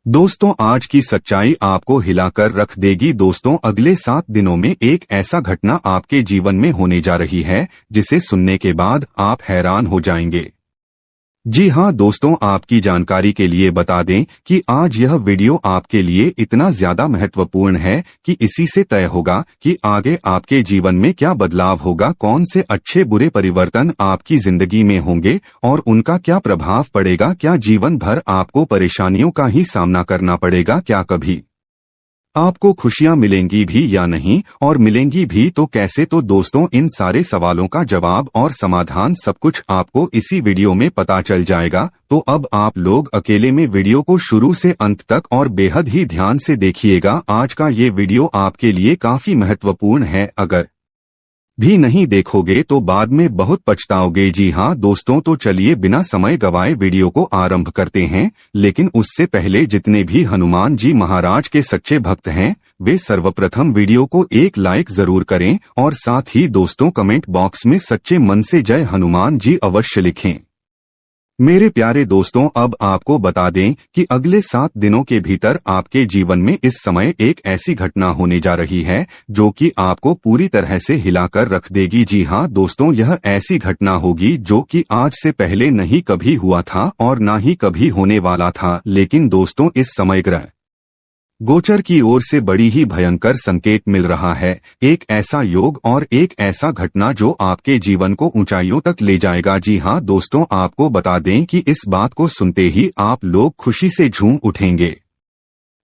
दोस्तों, आज की सच्चाई आपको हिलाकर रख देगी। दोस्तों, अगले 7 दिनों में एक ऐसा घटना आपके जीवन में होने जा रही है जिसे सुनने के बाद आप हैरान हो जाएंगे। जी हां दोस्तों, आपकी जानकारी के लिए बता दें कि आज यह वीडियो आपके लिए इतना ज्यादा महत्वपूर्ण है कि इसी से तय होगा कि आगे आपके जीवन में क्या बदलाव होगा, कौन से अच्छे बुरे परिवर्तन आपकी जिंदगी में होंगे और उनका क्या प्रभाव पड़ेगा। क्या जीवन भर आपको परेशानियों का ही सामना करना पड़ेगा? क्या कभी आपको खुशियां मिलेंगी भी या नहीं, और मिलेंगी भी तो कैसे? तो दोस्तों, इन सारे सवालों का जवाब और समाधान सब कुछ आपको इसी वीडियो में पता चल जाएगा। तो अब आप लोग अकेले में वीडियो को शुरू से अंत तक और बेहद ही ध्यान से देखिएगा। आज का ये वीडियो आपके लिए काफी महत्वपूर्ण है। अगर भी नहीं देखोगे तो बाद में बहुत पछताओगे। जी हाँ दोस्तों, तो चलिए बिना समय गवाए वीडियो को आरंभ करते हैं। लेकिन उससे पहले जितने भी हनुमान जी महाराज के सच्चे भक्त हैं, वे सर्वप्रथम वीडियो को एक लाइक जरूर करें और साथ ही दोस्तों कमेंट बॉक्स में सच्चे मन से जय हनुमान जी अवश्य लिखें। मेरे प्यारे दोस्तों, अब आपको बता दें कि अगले 7 दिनों के भीतर आपके जीवन में इस समय एक ऐसी घटना होने जा रही है जो कि आपको पूरी तरह से हिलाकर रख देगी। जी हां दोस्तों, यह ऐसी घटना होगी जो कि आज से पहले नहीं कभी हुआ था और ना ही कभी होने वाला था। लेकिन दोस्तों, इस समय ग्रह गोचर की ओर से बड़ी ही भयंकर संकेत मिल रहा है। एक ऐसा योग और एक ऐसा घटना जो आपके जीवन को ऊंचाइयों तक ले जाएगा। जी हां दोस्तों, आपको बता दें कि इस बात को सुनते ही आप लोग खुशी से झूम उठेंगे।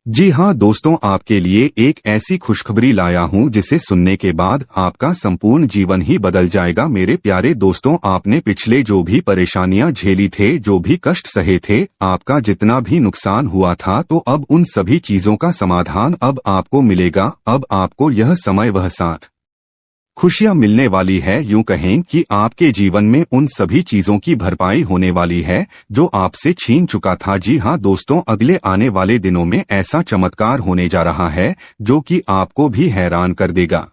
जी हां दोस्तों, आपके लिए एक ऐसी खुशखबरी लाया हूं जिसे सुनने के बाद आपका संपूर्ण जीवन ही बदल जाएगा। मेरे प्यारे दोस्तों, आपने पिछले जो भी परेशानियां झेली थे, जो भी कष्ट सहे थे, आपका जितना भी नुकसान हुआ था, तो अब उन सभी चीजों का समाधान अब आपको मिलेगा। अब आपको यह समय वह साथ खुशियां मिलने वाली है। यूं कहें कि आपके जीवन में उन सभी चीजों की भरपाई होने वाली है जो आपसे छीन चुका था। जी हां दोस्तों, अगले आने वाले दिनों में ऐसा चमत्कार होने जा रहा है जो कि आपको भी हैरान कर देगा।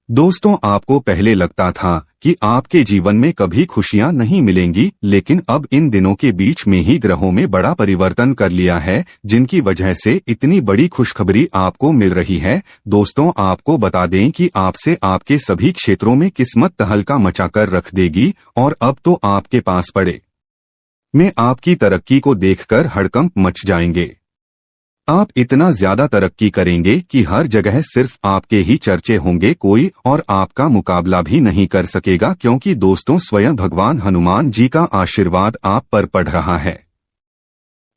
दोस्तों, आपको पहले लगता था कि आपके जीवन में कभी खुशियां नहीं मिलेंगी, लेकिन अब इन दिनों के बीच में ही ग्रहों में बड़ा परिवर्तन कर लिया है, जिनकी वजह से इतनी बड़ी खुशखबरी आपको मिल रही है। दोस्तों, आपको बता दें कि आपसे आपके सभी क्षेत्रों में किस्मत तहलका मचाकर रख देगी और अब तो आपके पास पड़े में आपकी तरक्की को देखकर हड़कंप मच जाएंगे। आप इतना ज्यादा तरक्की करेंगे कि हर जगह सिर्फ आपके ही चर्चे होंगे, कोई और आपका मुकाबला भी नहीं कर सकेगा, क्योंकि दोस्तों स्वयं भगवान हनुमान जी का आशीर्वाद आप पर पड़ रहा है।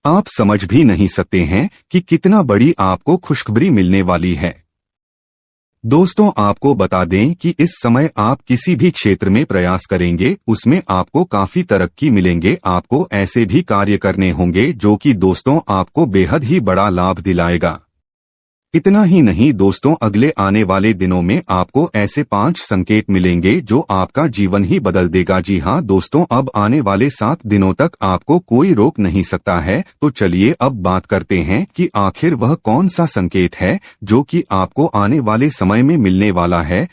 आप समझ भी नहीं सकते हैं कि कितना बड़ी आपको खुशखबरी मिलने वाली है। दोस्तों, आपको बता दें कि इस समय आप किसी भी क्षेत्र में प्रयास करेंगे, उसमें आपको काफी तरक्की मिलेंगे। आपको ऐसे भी कार्य करने होंगे जो कि दोस्तों आपको बेहद ही बड़ा लाभ दिलाएगा। इतना ही नहीं दोस्तों, अगले आने वाले दिनों में आपको ऐसे 5 संकेत मिलेंगे जो आपका जीवन ही बदल देगा। जी हां दोस्तों, अब आने वाले 7 दिनों तक आपको कोई रोक नहीं सकता है। तो चलिए अब बात करते हैं कि आखिर वह कौन सा संकेत है जो कि आपको आने वाले समय में मिलने वाला है।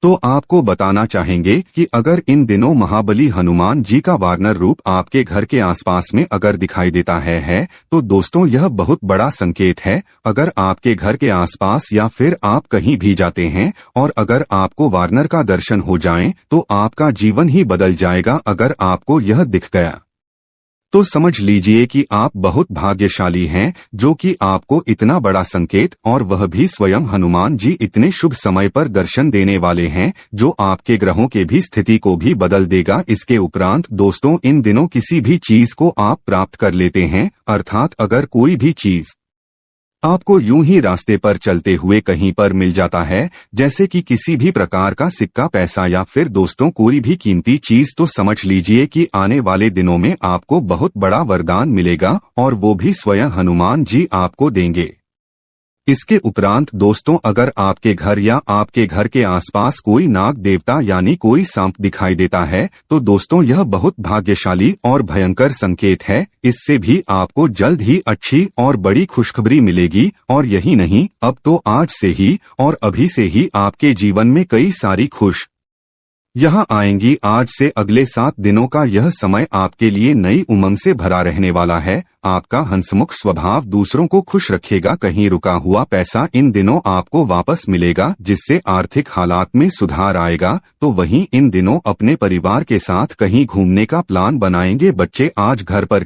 तो आपको बताना चाहेंगे कि अगर इन दिनों महाबली हनुमान जी का वानर रूप आपके घर के आसपास में अगर दिखाई देता है तो दोस्तों यह बहुत बड़ा संकेत है। अगर आपके घर के आसपास या फिर आप कहीं भी जाते हैं और अगर आपको वानर का दर्शन हो जाए तो आपका जीवन ही बदल जाएगा। अगर आपको यह दिख गया तो समझ लीजिए कि आप बहुत भाग्यशाली हैं, जो कि आपको इतना बड़ा संकेत और वह भी स्वयं हनुमान जी इतने शुभ समय पर दर्शन देने वाले हैं जो आपके ग्रहों के भी स्थिति को भी बदल देगा। इसके उपरांत दोस्तों, इन दिनों किसी भी चीज को आप प्राप्त कर लेते हैं, अर्थात अगर कोई भी चीज आपको यूं ही रास्ते पर चलते हुए कहीं पर मिल जाता है, जैसे कि किसी भी प्रकार का सिक्का, पैसा या फिर दोस्तों कोई भी कीमती चीज, तो समझ लीजिए कि आने वाले दिनों में आपको बहुत बड़ा वरदान मिलेगा और वो भी स्वयं हनुमान जी आपको देंगे। इसके उपरांत दोस्तों, अगर आपके घर या आपके घर के आसपास कोई नाग देवता यानी कोई सांप दिखाई देता है तो दोस्तों यह बहुत भाग्यशाली और भयंकर संकेत है। इससे भी आपको जल्द ही अच्छी और बड़ी खुशखबरी मिलेगी। और यही नहीं, अब तो आज से ही और अभी से ही आपके जीवन में कई सारी यहाँ आएंगी। आज से अगले 7 दिनों का यह समय आपके लिए नई उमंग से भरा रहने वाला है। आपका हंसमुख स्वभाव दूसरों को खुश रखेगा। कहीं रुका हुआ पैसा इन दिनों आपको वापस मिलेगा, जिससे आर्थिक हालात में सुधार आएगा। तो वहीं इन दिनों अपने परिवार के साथ कहीं घूमने का प्लान बनाएंगे। बच्चे आज घर पर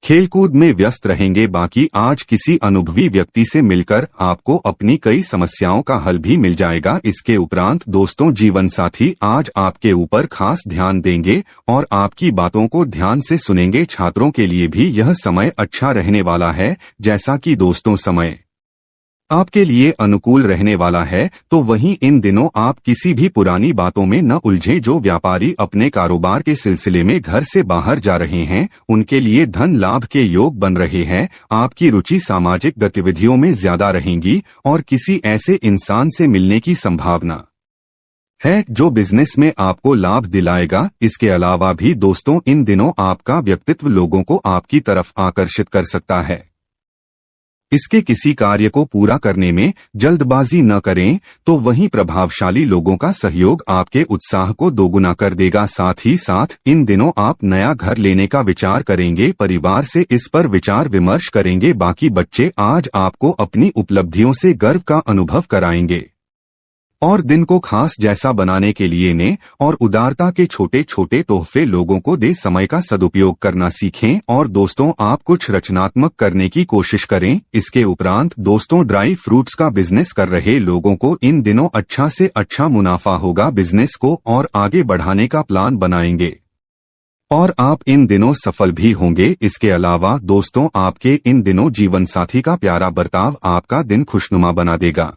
खेलकूद में व्यस्त रहेंगे। बाकी आज किसी अनुभवी व्यक्ति से मिलकर आपको अपनी कई समस्याओं का हल भी मिल जाएगा। इसके उपरांत दोस्तों, जीवन साथी आज आपके ऊपर खास ध्यान देंगे और आपकी बातों को ध्यान से सुनेंगे। छात्रों के लिए भी यह समय अच्छा रहने वाला है। जैसा कि दोस्तों समय आपके लिए अनुकूल रहने वाला है, तो वहीं इन दिनों आप किसी भी पुरानी बातों में न उलझें। जो व्यापारी अपने कारोबार के सिलसिले में घर से बाहर जा रहे हैं, उनके लिए धन लाभ के योग बन रहे हैं। आपकी रुचि सामाजिक गतिविधियों में ज्यादा रहेंगी और किसी ऐसे इंसान से मिलने की संभावना है जो बिजनेस में आपको लाभ दिलाएगा। इसके अलावा भी दोस्तों, इन दिनों आपका व्यक्तित्व लोगों को आपकी तरफ आकर्षित कर सकता है। इसके किसी कार्य को पूरा करने में जल्दबाजी न करें, तो वहीं प्रभावशाली लोगों का सहयोग आपके उत्साह को दोगुना कर देगा। साथ ही साथ इन दिनों आप नया घर लेने का विचार करेंगे। परिवार से इस पर विचार विमर्श करेंगे। बाकी बच्चे आज आपको अपनी उपलब्धियों से गर्व का अनुभव कराएंगे और दिन को खास जैसा बनाने के लिए ने और उदारता के छोटे छोटे तोहफे लोगों को दे। समय का सदुपयोग करना सीखें और दोस्तों, आप कुछ रचनात्मक करने की कोशिश करें। इसके उपरांत दोस्तों, ड्राई फ्रूट्स का बिजनेस कर रहे लोगों को इन दिनों अच्छा से अच्छा मुनाफा होगा। बिजनेस को और आगे बढ़ाने का प्लान बनाएंगे और आप इन दिनों सफल भी होंगे। इसके अलावा दोस्तों, आपके इन दिनों जीवन साथी का प्यारा बर्ताव आपका दिन खुशनुमा बना देगा।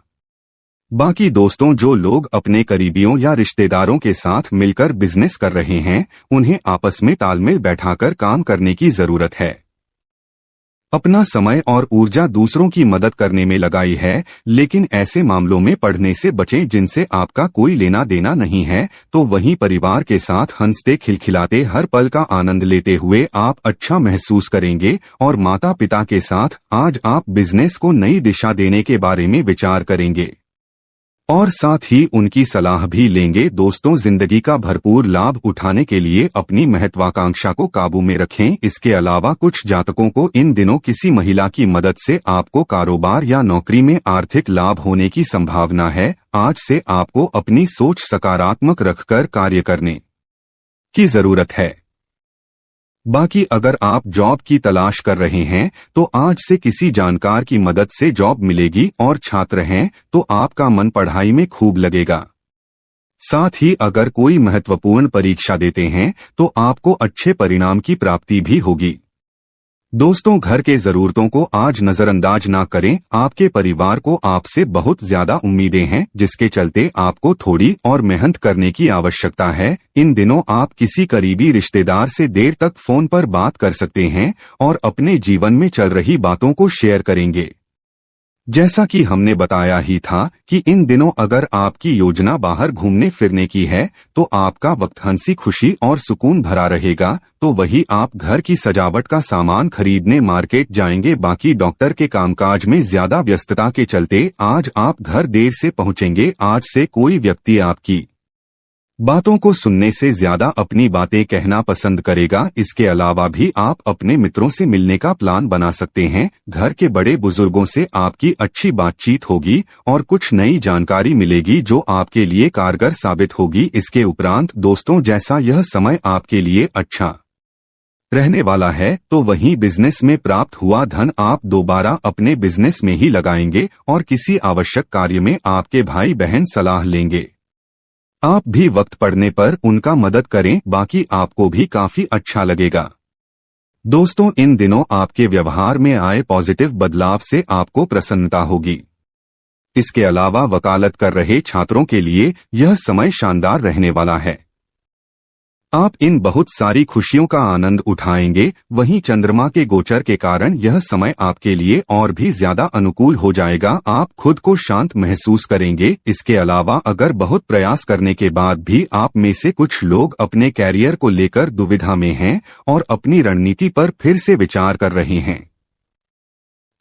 बाकी दोस्तों, जो लोग अपने करीबियों या रिश्तेदारों के साथ मिलकर बिजनेस कर रहे हैं, उन्हें आपस में तालमेल बैठाकर काम करने की जरूरत है। अपना समय और ऊर्जा दूसरों की मदद करने में लगाई है, लेकिन ऐसे मामलों में पढ़ने से बचें जिनसे आपका कोई लेना देना नहीं है। तो वहीं परिवार के साथ हंसते खिलखिलाते हर पल का आनंद लेते हुए आप अच्छा महसूस करेंगे और माता पिता के साथ आज आप बिजनेस को नई दिशा देने के बारे में विचार करेंगे और साथ ही उनकी सलाह भी लेंगे। दोस्तों, जिंदगी का भरपूर लाभ उठाने के लिए अपनी महत्वाकांक्षा को काबू में रखें। इसके अलावा कुछ जातकों को इन दिनों किसी महिला की मदद से आपको कारोबार या नौकरी में आर्थिक लाभ होने की संभावना है। आज से आपको अपनी सोच सकारात्मक रखकर कार्य करने की जरूरत है। बाकी अगर आप जॉब की तलाश कर रहे हैं, तो आज से किसी जानकार की मदद से जॉब मिलेगी और छात्र हैं तो आपका मन पढ़ाई में खूब लगेगा। साथ ही अगर कोई महत्वपूर्ण परीक्षा देते हैं, तो आपको अच्छे परिणाम की प्राप्ति भी होगी। दोस्तों, घर के जरूरतों को आज नजरअंदाज ना करें। आपके परिवार को आपसे बहुत ज्यादा उम्मीदें हैं, जिसके चलते आपको थोड़ी और मेहनत करने की आवश्यकता है। इन दिनों आप किसी करीबी रिश्तेदार से देर तक फोन पर बात कर सकते हैं और अपने जीवन में चल रही बातों को शेयर करेंगे। जैसा कि हमने बताया ही था कि इन दिनों अगर आपकी योजना बाहर घूमने फिरने की है, तो आपका वक्त हंसी खुशी और सुकून भरा रहेगा। तो वही आप घर की सजावट का सामान खरीदने मार्केट जाएंगे। बाकी डॉक्टर के कामकाज में ज्यादा व्यस्तता के चलते आज आप घर देर से पहुंचेंगे। आज से कोई व्यक्ति आपकी बातों को सुनने से ज्यादा अपनी बातें कहना पसंद करेगा। इसके अलावा भी आप अपने मित्रों से मिलने का प्लान बना सकते हैं। घर के बड़े बुजुर्गों से आपकी अच्छी बातचीत होगी और कुछ नई जानकारी मिलेगी जो आपके लिए कारगर साबित होगी। इसके उपरांत दोस्तों, जैसा यह समय आपके लिए अच्छा रहने वाला है, तो वहीं बिजनेस में प्राप्त हुआ धन आप दोबारा अपने बिजनेस में ही लगाएंगे और किसी आवश्यक कार्य में आपके भाई बहन सलाह लेंगे। आप भी वक्त पड़ने पर उनका मदद करें। बाकी आपको भी काफी अच्छा लगेगा। दोस्तों, इन दिनों आपके व्यवहार में आए पॉजिटिव बदलाव से आपको प्रसन्नता होगी। इसके अलावा वकालत कर रहे छात्रों के लिए यह समय शानदार रहने वाला है। आप इन बहुत सारी खुशियों का आनंद उठाएंगे। वहीं चंद्रमा के गोचर के कारण यह समय आपके लिए और भी ज्यादा अनुकूल हो जाएगा। आप खुद को शांत महसूस करेंगे। इसके अलावा अगर बहुत प्रयास करने के बाद भी आप में से कुछ लोग अपने कैरियर को लेकर दुविधा में हैं और अपनी रणनीति पर फिर से विचार कर रहे हैं,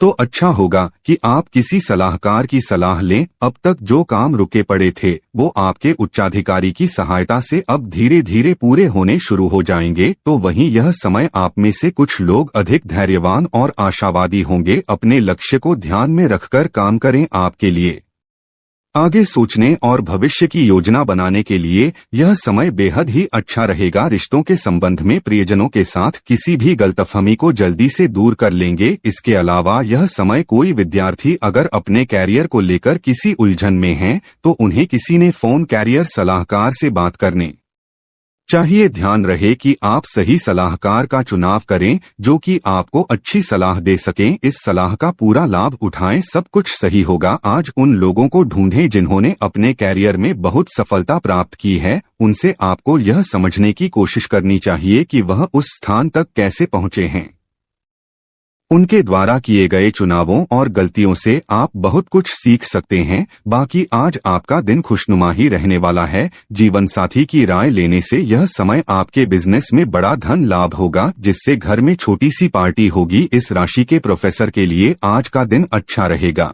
तो अच्छा होगा कि आप किसी सलाहकार की सलाह लें। अब तक जो काम रुके पड़े थे वो आपके उच्चाधिकारी की सहायता से अब धीरे धीरे पूरे होने शुरू हो जाएंगे। तो वहीं यह समय आप में से कुछ लोग अधिक धैर्यवान और आशावादी होंगे। अपने लक्ष्य को ध्यान में रखकर काम करें। आपके लिए आगे सोचने और भविष्य की योजना बनाने के लिए यह समय बेहद ही अच्छा रहेगा। रिश्तों के संबंध में प्रियजनों के साथ किसी भी गलतफहमी को जल्दी से दूर कर लेंगे। इसके अलावा यह समय कोई विद्यार्थी अगर अपने कैरियर को लेकर किसी उलझन में है तो उन्हें किसी ने फोन कैरियर सलाहकार से बात करने चाहिए। ध्यान रहे कि आप सही सलाहकार का चुनाव करें जो कि आपको अच्छी सलाह दे सकें। इस सलाह का पूरा लाभ उठाएं, सब कुछ सही होगा। आज उन लोगों को ढूंढें जिन्होंने अपने कैरियर में बहुत सफलता प्राप्त की है। उनसे आपको यह समझने की कोशिश करनी चाहिए कि वह उस स्थान तक कैसे पहुंचे हैं। उनके द्वारा किए गए चुनावों और गलतियों से आप बहुत कुछ सीख सकते हैं। बाकी आज आपका दिन खुशनुमा ही रहने वाला है। जीवन साथी की राय लेने से यह समय आपके बिजनेस में बड़ा धन लाभ होगा, जिससे घर में छोटी सी पार्टी होगी। इस राशि के प्रोफेसर के लिए आज का दिन अच्छा रहेगा।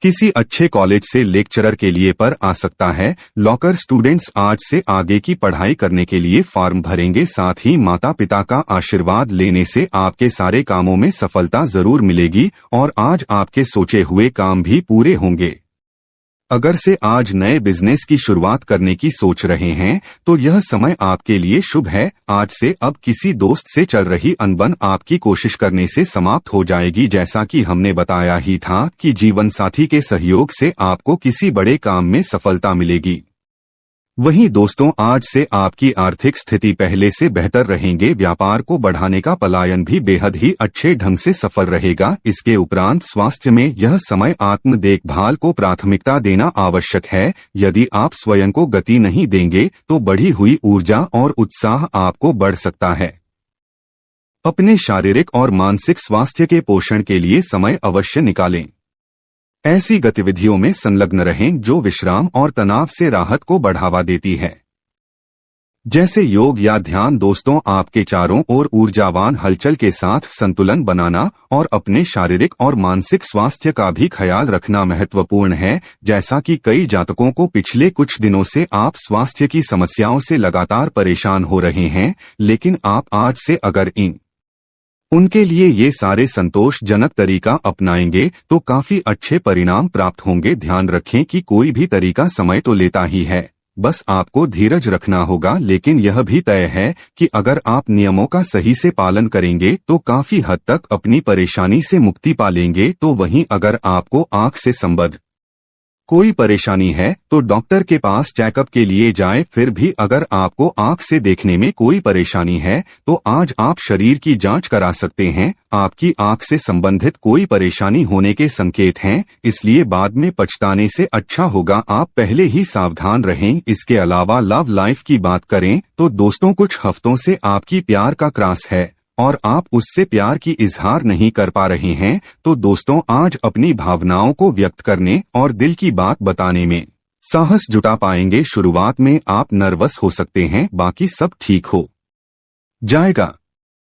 किसी अच्छे कॉलेज से लेक्चरर के लिए पर आ सकता है। लॉकर स्टूडेंट्स आज से आगे की पढ़ाई करने के लिए फॉर्म भरेंगे। साथ ही माता पिता का आशीर्वाद लेने से आपके सारे कामों में सफलता जरूर मिलेगी और आज आपके सोचे हुए काम भी पूरे होंगे। अगर से आज नए बिजनेस की शुरुआत करने की सोच रहे हैं तो यह समय आपके लिए शुभ है। आज से अब किसी दोस्त से चल रही अनबन आपकी कोशिश करने से समाप्त हो जाएगी। जैसा कि हमने बताया ही था कि जीवन साथी के सहयोग से आपको किसी बड़े काम में सफलता मिलेगी। वहीं दोस्तों, आज से आपकी आर्थिक स्थिति पहले से बेहतर रहेंगे। व्यापार को बढ़ाने का पलायन भी बेहद ही अच्छे ढंग से सफल रहेगा। इसके उपरांत स्वास्थ्य में यह समय आत्म देखभाल को प्राथमिकता देना आवश्यक है। यदि आप स्वयं को गति नहीं देंगे तो बढ़ी हुई ऊर्जा और उत्साह आपको बढ़ सकता है। अपने शारीरिक और मानसिक स्वास्थ्य के पोषण के लिए समय अवश्य निकालें। ऐसी गतिविधियों में संलग्न रहें जो विश्राम और तनाव से राहत को बढ़ावा देती है, जैसे योग या ध्यान। दोस्तों, आपके चारों ओर ऊर्जावान हलचल के साथ संतुलन बनाना और अपने शारीरिक और मानसिक स्वास्थ्य का भी ख्याल रखना महत्वपूर्ण है। जैसा कि कई जातकों को पिछले कुछ दिनों से आप स्वास्थ्य की समस्याओं से लगातार परेशान हो रहे हैं, लेकिन आप आज से अगर उनके लिए ये सारे संतोषजनक तरीका अपनाएंगे तो काफी अच्छे परिणाम प्राप्त होंगे। ध्यान रखें कि कोई भी तरीका समय तो लेता ही है, बस आपको धीरज रखना होगा। लेकिन यह भी तय है कि अगर आप नियमों का सही से पालन करेंगे तो काफी हद तक अपनी परेशानी से मुक्ति पा लेंगे। तो वहीं अगर आपको आंख से संबद्ध कोई परेशानी है तो डॉक्टर के पास चेकअप के लिए जाएं। फिर भी अगर आपको आंख से देखने में कोई परेशानी है तो आज आप शरीर की जांच करा सकते हैं। आपकी आंख से संबंधित कोई परेशानी होने के संकेत हैं, इसलिए बाद में पछताने से अच्छा होगा आप पहले ही सावधान रहें। इसके अलावा लव लाइफ की बात करें तो दोस्तों, कुछ हफ्तों से आपकी प्यार का क्रास है और आप उससे प्यार की इजहार नहीं कर पा रहे हैं। तो दोस्तों, आज अपनी भावनाओं को व्यक्त करने और दिल की बात बताने में साहस जुटा पाएंगे। शुरुआत में आप नर्वस हो सकते हैं, बाकी सब ठीक हो जाएगा।